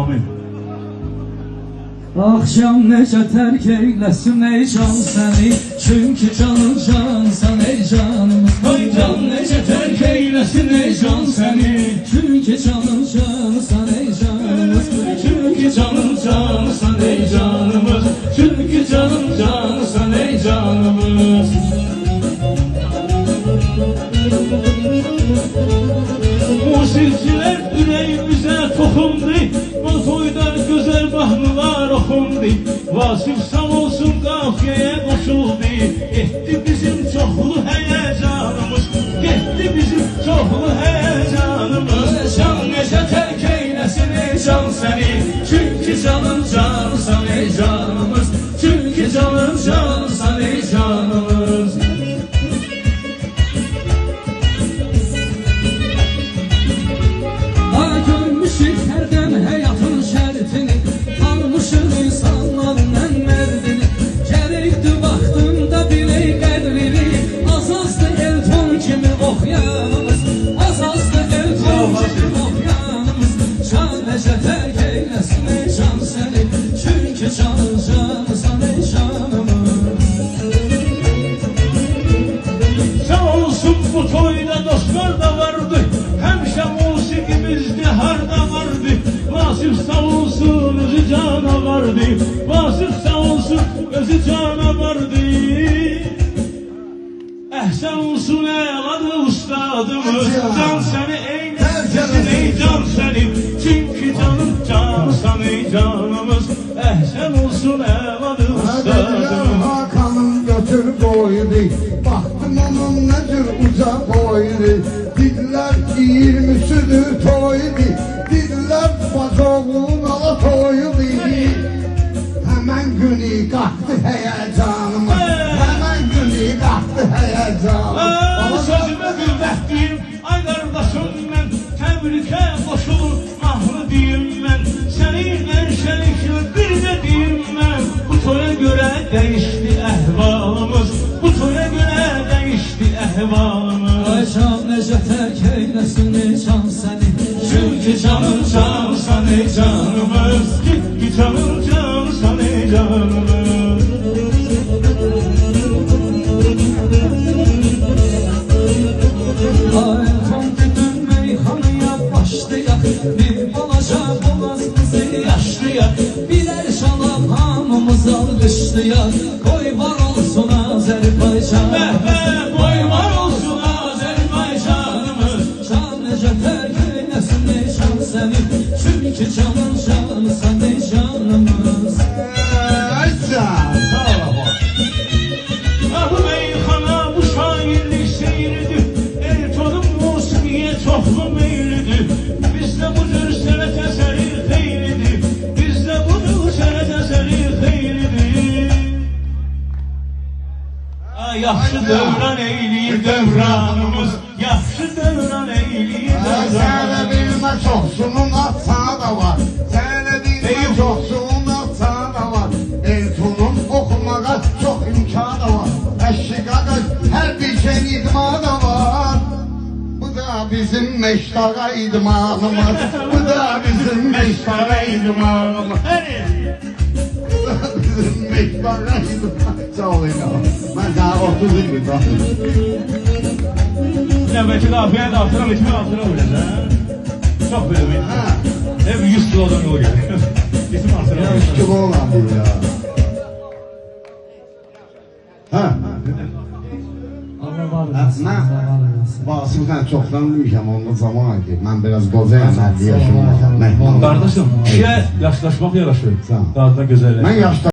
Amin. Akşam necə tərk eyləsin ey can səni, çünki canın cansan ey canımız. Ay can necə tərk eyləsin ey can səni, Çünki canın cansan ey canımız. çünki canın cansan ey canımız, çünki canın cansan ey canımız. Musilçilər ürəyimizə toxundu, bu toyda gözəl mahnılar oxundu. Vasif sağ olsun qafiyəyə qoşuldu, getdi bizim çoxlu həyəcanımız, getdi bizim çoxlu həyəcanımız. Can necə tərk eyləsin ey can səni, çünki canın cansan ey canımız, çünki canın cansan ey canımız. Görmüşük hərdən həyatın şərtini, tanımışıq insanların ən mərdini. Gərəkdir vaxtında bilək qədrini, azazdı Elton kimi oxuyanımız, azazdı Elton kimi oxuyanımız. Can necə tərk eyləsin ey can səni, çünki canın cansan ey canımız. Sağ olsun bu toyda dostlar da vardı, həmişə musiqimizdi harda vardı. Vasif sağ olsun özü cana vardı, Vasif sağ olsun özü cana vardı. Əhsən olsun əladı ustadımız, can səni eyləsin ey can səni, çünki canın cansan ey canımız. Əhsən olsun əladı ustadımız. Hakan'ın götür boydu, baktım onun nedir uca boydu. Dediler 20'südür toydu, dediler bacoğluğun ala toydu. Hemen günü kalktı heyecanımız, hemen günü kalktı heyecanımız. Sözümə qüvvət deyim, ay qardaşım mən, təbrikə qoşulur mahnı deyim mən. Sənin ən şərikli bir də deyim mən, bu toya görə dəyişdi əhvalımız, bu toya görə dəyişdi əhvalımız. Ay can necə tərk eyləsin ey can səni, Çünki canın cansan ey canımız, çünki canın cansan ey canımız. ay Elton dedim meyxanaya başlayaq, bir balaca boğazımızı yaşlayaq. Birer şalam hamımız alqışlayaq, qoy var olsun Azərbaycan. Qoy var olsun Azərbaycanımız. Can necə tərk eyləsin ey can səni, çünki canın cansan ey canımız. Ayca, sağ ol bak. Bu meyxana, bu şairlik seyridir, Elton'un musiqiyə çoxlu meylidir. Bizdə bu cür sənət əsəri xeyridir, bizdə bu cür sənət əsəri xeyridir. Yaxşı dövran eyləyir dövranımız, yaxşı dövran eyləyir Sənə dövranımız. bilmə çoxsunun atsağı da var, sənə bilmə çoxsunun atsağı da var. Elton'un oxumağa çox imkanı var, əşiqaqa hər bir şey idmanı da var. Bu da bizim meştağa idmanımız, bu da bizim meştağa idmanımız. Bu da bizim meştağa idmanımız. Sağ ol inan, mən daha 30 ildir daxil. Növbəti qafiyə də artıra bitmə artıra biləcək. Çox belə bir. Hə, Hep 100 kilodan yol gəlir. Bizim artıra ya biləcək. üstü olan bu ya. Hə, Allah var eləsin, Mən Allah var eləsin. Vasiflə çoxdan demişəm, onda zaman idi. Mən biraz qocayam, 50 yaşım var. Qardaşım, işə yaşlaşmaq yaraşır. Sağ ol. Daha da gözəlləşir. Mən yaşda